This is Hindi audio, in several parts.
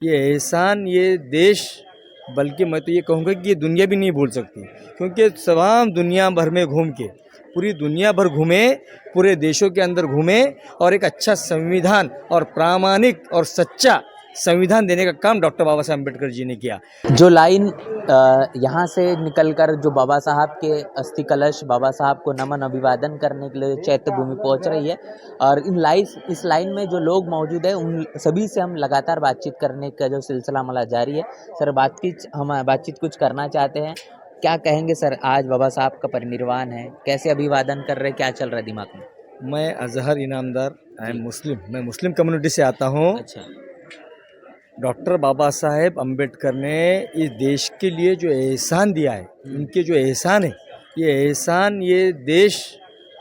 ये एहसान ये देश, बल्कि मैं तो ये कहूँगा कि ये दुनिया भी नहीं भूल सकती, क्योंकि तमाम दुनिया भर में घूम के, पूरी दुनिया भर घूमे, पूरे देशों के अंदर घूमे और एक अच्छा संविधान और प्रामाणिक और सच्चा संविधान देने का काम डॉक्टर बाबा साहब अम्बेडकर जी ने किया। जो लाइन यहाँ से निकलकर जो बाबा साहब के अस्थि कलश, बाबा साहब को नमन अभिवादन करने के लिए चैत्य भूमि पहुँच रही है, और इस लाइन में जो लोग मौजूद है उन सभी से हम लगातार बातचीत करने का जो सिलसिला हमारा जारी है। सर, हम बातचीत कुछ करना चाहते हैं। क्या कहेंगे सर, आज बाबा साहब का परिनिर्वाण है, कैसे अभिवादन कर रहे, क्या चल रहा है दिमाग में? मैं अजहर इनामदार, आई एम मुस्लिम, मैं मुस्लिम कम्युनिटी से आता हूँ। अच्छा। डॉक्टर बाबा साहेब अम्बेडकर ने इस देश के लिए जो एहसान दिया है, उनके जो एहसान है, ये एहसान ये देश,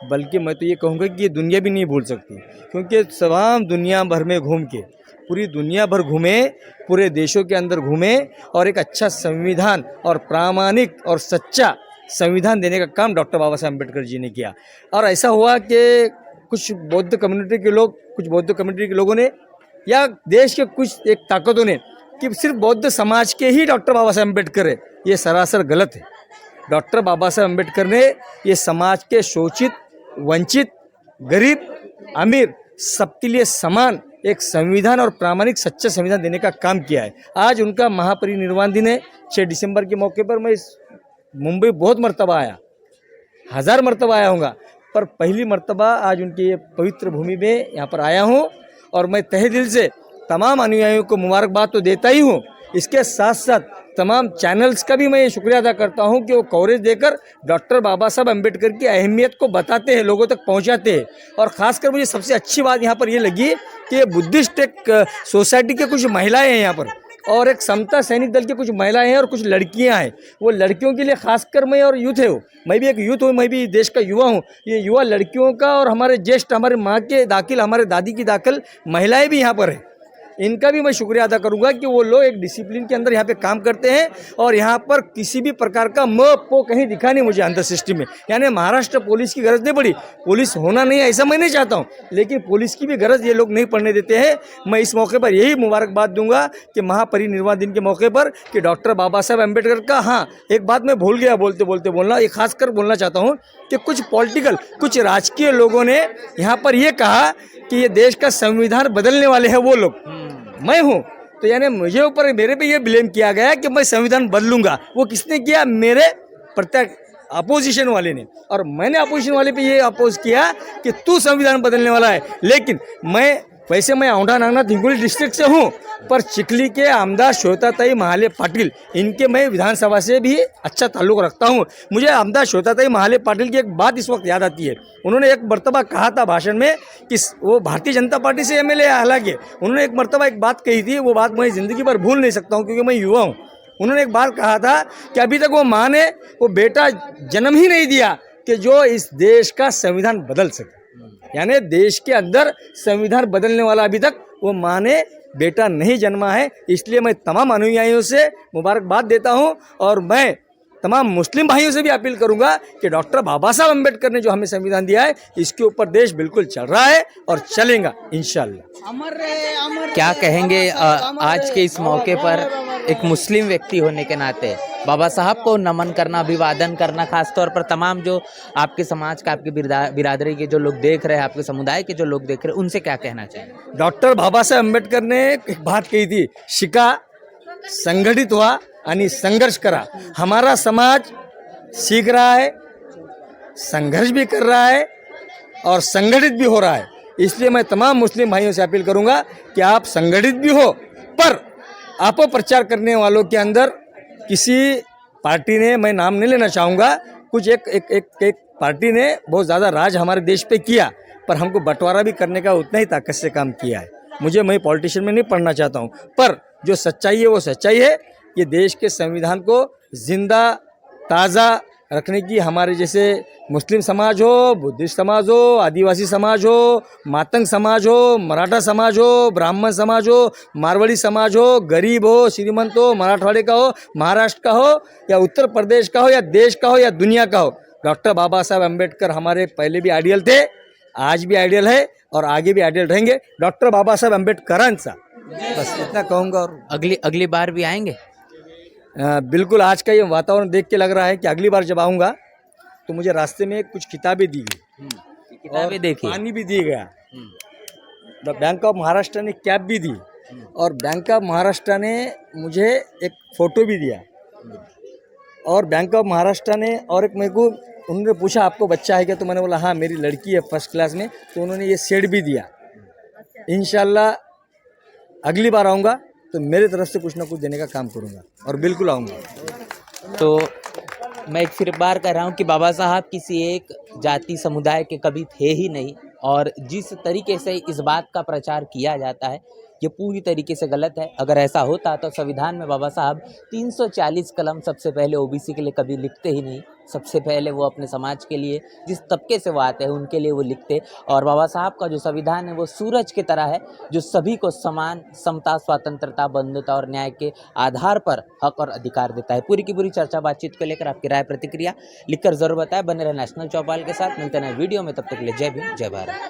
बल्कि मैं तो ये कहूँगा कि ये दुनिया भी नहीं भूल सकती, क्योंकि तमाम दुनिया भर में घूम के, पूरी दुनिया भर घूमे, पूरे देशों के अंदर घूमे और एक अच्छा संविधान और प्रामाणिक और सच्चा संविधान देने का काम डॉक्टर बाबा साहेब अम्बेडकर जी ने किया। और ऐसा हुआ कि कुछ बौद्ध कम्युनिटी के लोगों ने या देश के कुछ एक ताकतों ने कि सिर्फ बौद्ध समाज के ही डॉक्टर बाबा साहेब अम्बेडकर है, ये सरासर गलत है। डॉक्टर बाबा साहेब अम्बेडकर ने ये समाज के शोषित, वंचित, गरीब, अमीर सबके लिए समान एक संविधान और प्रामाणिक सच्चा संविधान देने का काम किया है। आज उनका महापरिनिर्वाण दिन है। 6 दिसंबर के मौके पर मैं मुंबई बहुत मर्तबा आया, 1000 मर्तबा आया हूँगा, पर पहली मर्तबा आज उनकी ये पवित्र भूमि में यहाँ पर आया हूँ और मैं तहे दिल से तमाम अनुयायियों को मुबारकबाद तो देता ही हूँ, इसके साथ साथ तमाम चैनल्स का भी मैं ये शुक्रिया अदा करता हूँ कि वो कवरेज देकर डॉक्टर बाबा साहब अम्बेडकर की अहमियत को बताते हैं, लोगों तक पहुँचाते हैं। और ख़ासकर मुझे सबसे अच्छी बात यहाँ पर ये लगी कि ये बुद्धिस्ट एक सोसाइटी के कुछ महिलाएँ हैं यहाँ पर, और एक समता सैनिक दल की कुछ महिलाएं हैं और कुछ लड़कियां हैं। वो लड़कियों के लिए खासकर मैं, और यूथ है वो, मैं भी एक यूथ हूँ, मैं भी देश का युवा हूँ। ये युवा लड़कियों का और हमारे ज्येष्ठ, हमारे माँ के दाखिल, हमारे दादी की दाखिल महिलाएं भी यहाँ पर है, इनका भी मैं शुक्रिया अदा करूंगा कि वो लोग एक डिसिप्लिन के अंदर यहाँ पे काम करते हैं और यहाँ पर किसी भी प्रकार का पो कहीं दिखा नहीं मुझे अंदर सिस्टम में। यानी महाराष्ट्र पुलिस की गरज नहीं पड़ी, पुलिस होना नहीं है ऐसा मैं नहीं चाहता हूँ, लेकिन पुलिस की भी गरज ये लोग नहीं पड़ने देते हैं। मैं इस मौके पर यही मुबारकबाद दूंगा कि महापरिनिर्वाण दिन के मौके पर कि डॉक्टर बाबा साहब अम्बेडकर का, हाँ एक बात मैं भूल गया बोलते बोलते बोलना, ये खासकर बोलना चाहता हूँ कि कुछ राजकीय लोगों ने यहाँ पर ये कहा कि ये देश का संविधान बदलने वाले हैं वो लोग, मैं हूँ। तो यानी मेरे पे ये ब्लेम किया गया कि मैं संविधान बदलूंगा। वो किसने किया? मेरे प्रत्येक अपोजिशन वाले ने, और मैंने अपोजिशन वाले पे ये अपोज किया कि तू संविधान बदलने वाला है। लेकिन मैं औंढा नागनाथ हिंगोली डिस्ट्रिक्ट से हूँ, पर चिखली के आमदार श्वेताताई महाले पाटिल, इनके मैं विधानसभा से भी अच्छा ताल्लुक़ रखता हूँ। मुझे आमदार श्वेताताई महाले पाटिल की एक बात इस वक्त याद आती है। उन्होंने एक मरतबा कहा था भाषण में कि वो भारतीय जनता पार्टी से एमएलए है, हालांकि उन्होंने एक मरतबा एक बात कही थी, वो बात मैं ज़िंदगी भर भूल नहीं सकता हूँ क्योंकि मैं युवा हूँ। उन्होंने एक बात कहा था कि अभी तक वो माँ ने वो बेटा जन्म ही नहीं दिया कि जो इस देश का संविधान बदल सके। यानी देश के अंदर संविधान बदलने वाला अभी तक वो माँ ने बेटा नहीं जन्मा है। इसलिए मैं तमाम अनुयायियों से मुबारकबाद देता हूँ और मैं तमाम मुस्लिम भाइयों से भी अपील करूंगा कि डॉक्टर बाबा साहब अम्बेडकर ने जो हमें संविधान दिया है, इसके ऊपर देश बिल्कुल चल रहा है और चलेगा इंशाल्लाह। क्या कहेंगे आज के इस मौके पर एक मुस्लिम व्यक्ति होने के नाते बाबा साहब को नमन करना, अभिवादन करना, खासतौर पर तमाम जो आपके समाज का, आपके बिरादरी के जो लोग देख रहे हैं, आपके समुदाय के जो लोग देख रहे हैं, उनसे क्या कहना चाहिए? डॉक्टर बाबा साहब अम्बेडकर ने एक बात कही थी, शिका, संगठित हुआ आणि संघर्ष करा। हमारा समाज सीख रहा है, संघर्ष भी कर रहा है और संगठित भी हो रहा है। इसलिए मैं तमाम मुस्लिम भाइयों से अपील करूंगा कि आप संगठित भी हो, पर आप प्रचार करने वालों के अंदर किसी पार्टी ने, मैं नाम नहीं लेना चाहूँगा, कुछ एक पार्टी ने बहुत ज़्यादा राज हमारे देश पे किया, पर हमको बंटवारा भी करने का उतना ही ताकत से काम किया है। मैं पॉलिटिशियन में नहीं पढ़ना चाहता हूँ, पर जो सच्चाई है वो सच्चाई है। ये देश के संविधान को जिंदा ताज़ा रखने की हमारे जैसे मुस्लिम समाज हो, बुद्धिस्ट समाज हो, आदिवासी समाज हो, मातंग समाज हो, मराठा समाज हो, ब्राह्मण समाज हो, मारवाड़ी समाज हो, गरीब हो, श्रीमंत हो, मराठवाड़े का हो, महाराष्ट्र का हो या उत्तर प्रदेश का हो या देश का हो या दुनिया का हो, डॉक्टर बाबा साहब अम्बेडकर हमारे पहले भी आइडियल थे, आज भी आइडियल है और आगे भी आइडियल रहेंगे। डॉक्टर बाबासाहेब आंबेडकरांचा बस इतना कहूँगा। और अगली अगली बार भी आएंगे? बिल्कुल, आज का ये वातावरण देख के लग रहा है कि अगली बार जब आऊँगा तो मुझे रास्ते में कुछ किताबें दी गई किताबें देखी? पानी भी दिया गया। द बैंक ऑफ महाराष्ट्र ने कैप भी दी और बैंक ऑफ महाराष्ट्र ने मुझे एक फ़ोटो भी दिया। और बैंक ऑफ महाराष्ट्र ने और एक मेरे को उन्होंने पूछा आपको बच्चा है क्या, तो मैंने बोला हाँ मेरी लड़की है फर्स्ट क्लास में, तो उन्होंने ये सेट भी दिया। इंशाल्लाह अगली बार आऊँगा तो मेरे तरफ से कुछ ना कुछ देने का काम करूँगा और बिल्कुल आऊँगा। तो मैं एक फिर बार कह रहा हूँ कि बाबा साहब किसी एक जाति समुदाय के कभी थे ही नहीं, और जिस तरीके से इस बात का प्रचार किया जाता है ये पूरी तरीके से गलत है। अगर ऐसा होता तो संविधान में बाबा साहब 340 कलम सबसे पहले ओबीसी के लिए कभी लिखते ही नहीं। सबसे पहले वो अपने समाज के लिए, जिस तबके से वो आते हैं उनके लिए वो लिखते। और बाबा साहब का जो संविधान है वो सूरज की तरह है जो सभी को समान, समता, स्वतंत्रता, बंधुता और न्याय के आधार पर हक और अधिकार देता है। पूरी की पूरी चर्चा बातचीत को लेकर आपकी राय प्रतिक्रिया लिखकर जरूर बताएं। बने रहे नेशनल चौपाल के साथ, मिलते हैं नए वीडियो में, तब तक के लिए जय भीम, जय भारत।